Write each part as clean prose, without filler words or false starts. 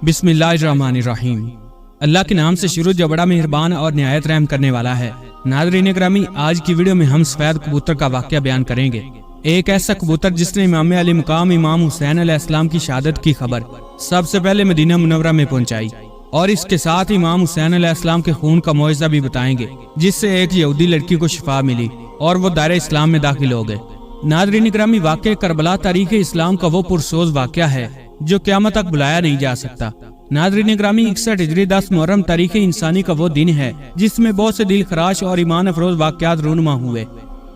बिस्मिल्लाहिर्रहमानिर्रहीम। अल्लाह के नाम से शुरू जो बड़ा मेहरबान और निहायत रहम करने वाला है। नाज़रीन ग्रामी, आज की वीडियो में हम सफेद कबूतर का वाक़या बयान करेंगे। एक ऐसा कबूतर जिसने इमाम अली मुकाम इमाम हुसैन अलैहिस्सलाम की शहादत की खबर सबसे पहले मदीना मुनव्वरा में पहुंचाई, और इसके साथ इमाम हुसैन अलैहिस्सलाम के खून का मुआजिज़ा भी बताएंगे, जिससे एक यहूदी लड़की को शिफा मिली और वो दायरे इस्लाम में दाखिल हो गए। नाज़रीन ग्रामी, वाक़या करबला तारीख़ इस्लाम का वो पुरसोज वाक़या है जो क़यामत तक बुलाया नहीं जा सकता। नाज़रीन ग्रामी, 61 हिजरी 10 मुहर्रम तारीख़ इंसानी का वो दिन है जिसमें बहुत से दिल खराश और ईमान अफरोज वाक़यात रूनुमा हुए।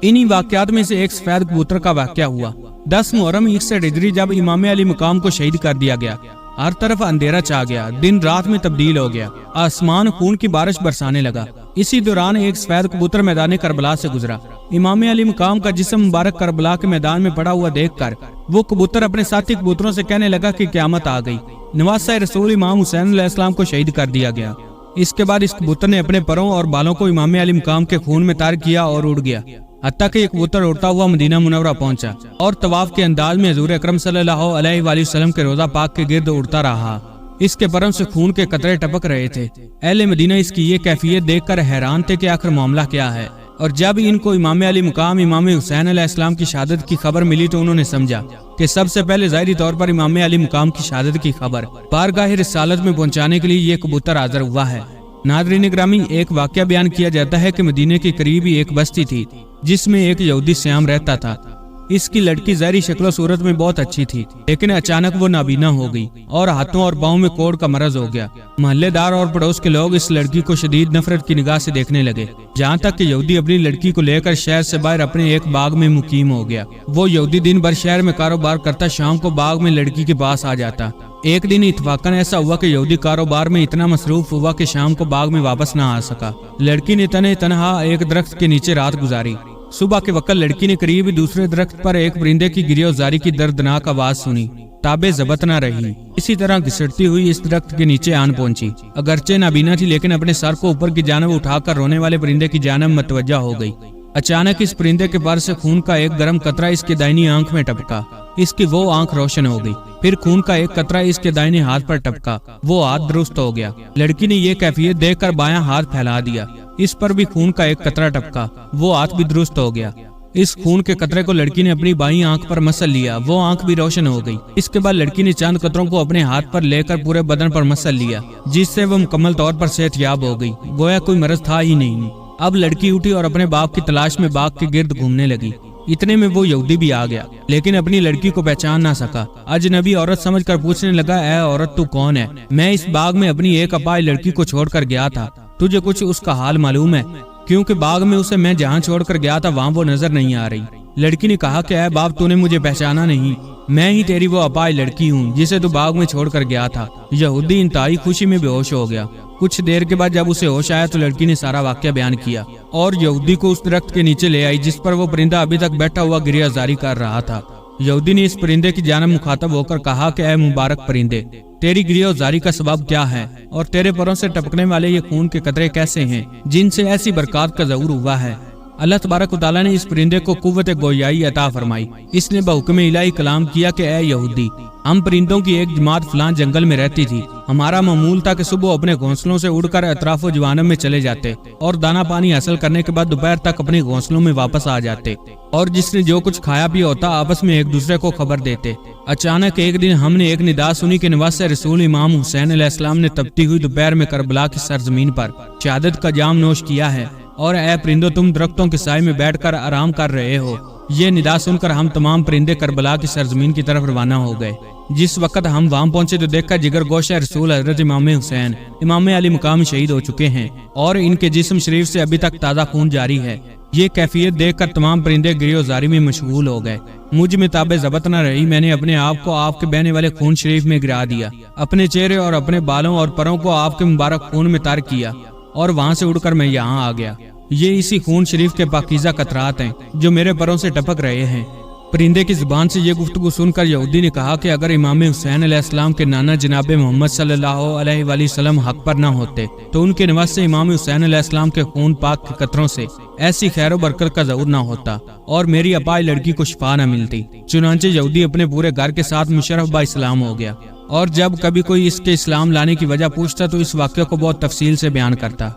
इन्हीं वाक़यात में से एक सफेद कबूतर का वाक़या हुआ। 10 मुहर्रम 61 हिजरी जब इमाम अली मुकाम को शहीद कर दिया गया, हर तरफ अंधेरा छा गया, दिन रात में तब्दील हो गया, आसमान खून की बारिश बरसाने लगा। इसी दौरान एक सफेद कबूतर मैदान करबला से गुजरा। इमाम अली मुकाम का जिस्म मुबारक करबला के मैदान में पड़ा हुआ देखकर वो कबूतर अपने साथी कबूतरों से कहने लगा कि क़यामत आ गई, नवासा रसूल इमाम हुसैन अलैहिस्सलाम को शहीद कर दिया गया। इसके बाद इस कबूतर ने अपने परों और बालों को इमाम अली मुकाम के खून में तार किया और उड़ गया। हत्ता कि कबूतर उड़ता हुआ मदीना मुनव्वरा पहुंचा और तवाफ के अंदाज में हुजूर अकरम सल्लल्लाहु अलैहि वसल्लम के रोजा पाक के गिर्द उड़ता रहा। इसके परम से खून के कतरे टपक रहे थे। अहले मदीना इसकी ये कैफियत देखकर हैरान थे कि आखिर मामला क्या है। और जब इनको इमाम अली मुकाम इमाम हुसैन अलैहिस्सलाम की शहादत की खबर मिली तो उन्होंने समझा कि सबसे पहले ज़ाहिरी तौर पर इमाम अली मुकाम की शहादत की खबर बारगाह रिसालत में पहुंचाने के लिए ये कबूतर हाज़िर हुआ है। नाज़रीन ग्रामी, एक वाक़या बयान किया जाता है कि मदीने के करीब ही एक बस्ती थी जिसमें एक यहूदी श्याम रहता था। इसकी लड़की ज़ाहिरी शक्ल सूरत में बहुत अच्छी थी, लेकिन अचानक वो नाबीना हो गई और हाथों और पाँव में कोढ़ का मरज हो गया। मोहल्लेदार और पड़ोस के लोग इस लड़की को शदीद नफरत की निगाह से देखने लगे, जहाँ तक कि यहूदी अपनी लड़की को लेकर शहर से बाहर अपने एक बाग में मुकीम हो गया। वो यहूदी दिन भर शहर में कारोबार करता, शाम को बाग में लड़की के पास आ जाता। एक दिन इत्तफाकन ऐसा हुआ कि यहूदी कारोबार में इतना मसरूफ हुआ कि शाम को बाग में वापस न आ सका। लड़की ने तने तनहा एक दरख्त के नीचे रात गुजारी। सुबह के वक्त लड़की ने करीब दूसरे दरख्त पर एक परिंदे की गिरफ्तारी की दर्दनाक आवाज सुनी। ताबे जबत न रही, इसी तरह घिसटती हुई इस दरख्त के नीचे आन पहुंची। अगरचे नाबीना थी, लेकिन अपने सर को ऊपर की जानब उठाकर रोने वाले परिंदे की जानब मतवज्जा हो गई। अचानक इस परिंदे के पर से खून का एक गर्म कतरा इसके दाहिनी आंख में टपका। इसकी वो आंख रोशन हो गई। फिर खून का एक कतरा इसके दाहिने हाथ पर टपका। वो हाथ दुरुस्त हो गया। लड़की ने ये कैफियत देखकर बायां हाथ फैला दिया। इस पर भी खून का एक कतरा टपका। वो हाथ भी दुरुस्त हो गया। इस खून के कतरे को लड़की ने अपनी बाईं आंख पर मसल लिया। वो आंख भी रोशन हो गई। इसके बाद लड़की ने चंद कतरों को अपने हाथ पर लेकर पूरे बदन पर मसल लिया, जिससे वो मुकम्मल तौर पर सेहतयाब हो गई, गोया कोई मरज था ही नहीं। अब लड़की उठी और अपने बाप की तलाश में बाग के गिर्द घूमने लगी। इतने में वो यहूदी भी आ गया, लेकिन अपनी लड़की को पहचान ना सका। अजनबी औरत समझकर पूछने लगा, ऐ औरत, तू कौन है? मैं इस बाग में अपनी एक अपाई लड़की को छोड़कर गया था। तुझे कुछ उसका हाल मालूम है? क्योंकि बाग में उसे मैं जहाँ छोड़कर गया था वहाँ वो नजर नहीं आ रही। लड़की ने कहा कि ऐ बाप, तूने मुझे पहचाना नहीं? मैं ही तेरी वो अपाई लड़की हूँ जिसे तू बाग में छोड़कर गया था। यहूदी इंतहाई खुशी में बेहोश हो गया। कुछ देर के बाद जब उसे होश आया तो लड़की ने सारा वाक़या बयान किया और यहूदी को उस दरख्त के नीचे ले आई जिस पर वो परिंदा अभी तक बैठा हुआ गिरफ्तारी कर रहा था। यहूदी ने इस परिंदे की जानब मुखातब होकर कहा कि ऐ मुबारक परिंदे, तेरी गिरफ्तारी का सबब क्या है और तेरे परों से टपकने वाले ये खून के कतरे कैसे हैं जिनसे ऐसी बरकत का ज़हूर हुआ है? अल्लाह तबारक व तआला ने इस परिंदे को कुव्वत गोयाई अता फरमाई। इसने बहुक्म इलाही कलाम किया कि ऐ यहूदी, हम परिंदों की एक जमात फलां जंगल में रहती थी। हमारा मामूल था कि सुबह अपने घोंसलों से उड़कर अतराफो जवानब में चले जाते और दाना पानी हासिल करने के बाद दोपहर तक अपने घोंसलों में वापस आ जाते, और जिसने जो कुछ खाया पिया होता आपस में एक दूसरे को खबर देते। अचानक एक दिन हमने एक निदा सुनी कि नवासे रसूल इमाम हुसैन अलैहिस्सलाम ने तपती हुई दोपहर में करबला की सरजमीन पर शहादत का जाम नोश किया है, और ऐ परिंदो, तुम दरख्तों के साए में बैठकर आराम कर रहे हो। ये निदा सुनकर हम तमाम परिंदे करबला की सरजमीन की तरफ रवाना हो गए। जिस वक्त हम वहां पहुंचे तो देखकर जिगर गोशा रसूल हजरत इमाम हुसैन इमाम अली मुकाम शहीद हो चुके हैं और इनके जिस्म शरीफ से अभी तक ताज़ा खून जारी है। ये कैफियत देखकर तमाम परिंदे गिरफ्तारी में मशगूल हो गए। मुझ में ताबे जबत न रही। मैंने अपने आप को आपके बहने वाले खून शरीफ में गिरा दिया। अपने चेहरे और अपने बालों और परों को आपके मुबारक खून में तार किया और वहां से उड़कर मैं यहाँ आ गया। ये इसी खून शरीफ के पाकीज़ा कतरात हैं जो मेरे परों से टपक रहे हैं। परिंदे की जुबान से ये गुफ्तगू सुनकर यहूदी ने कहा कि अगर इमाम हुसैन अलैहिस्सलाम के नाना जनाब मोहम्मद सल्लल्लाहु अलैहि वसल्लम हक पर न होते तो उनके नवासे इमाम हुसैन अलैहिस्सलाम के खून पाक के कतरों से ऐसी खैर बरकत का ज़हूर न होता और मेरी अपाई लड़की को शिफा न मिलती। चुनांचे यहूदी अपने पूरे घर के साथ मुशर्रफ बा इस्लाम हो गया اور جب کبھی کوئی اس کے اسلام لانے کی وجہ پوچھتا تو اس واقعے کو بہت تفصیل سے بیان کرتا۔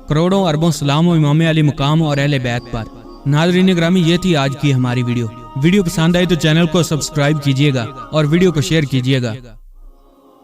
کروڑوں اربوں سلام و امام علی مقام اور اہل بیت پر۔ ناظرین گرامی، یہ تھی آج کی ہماری ویڈیو پسند آئی تو چینل کو سبسکرائب کیجیے گا اور ویڈیو کو شیئر کیجیے گا۔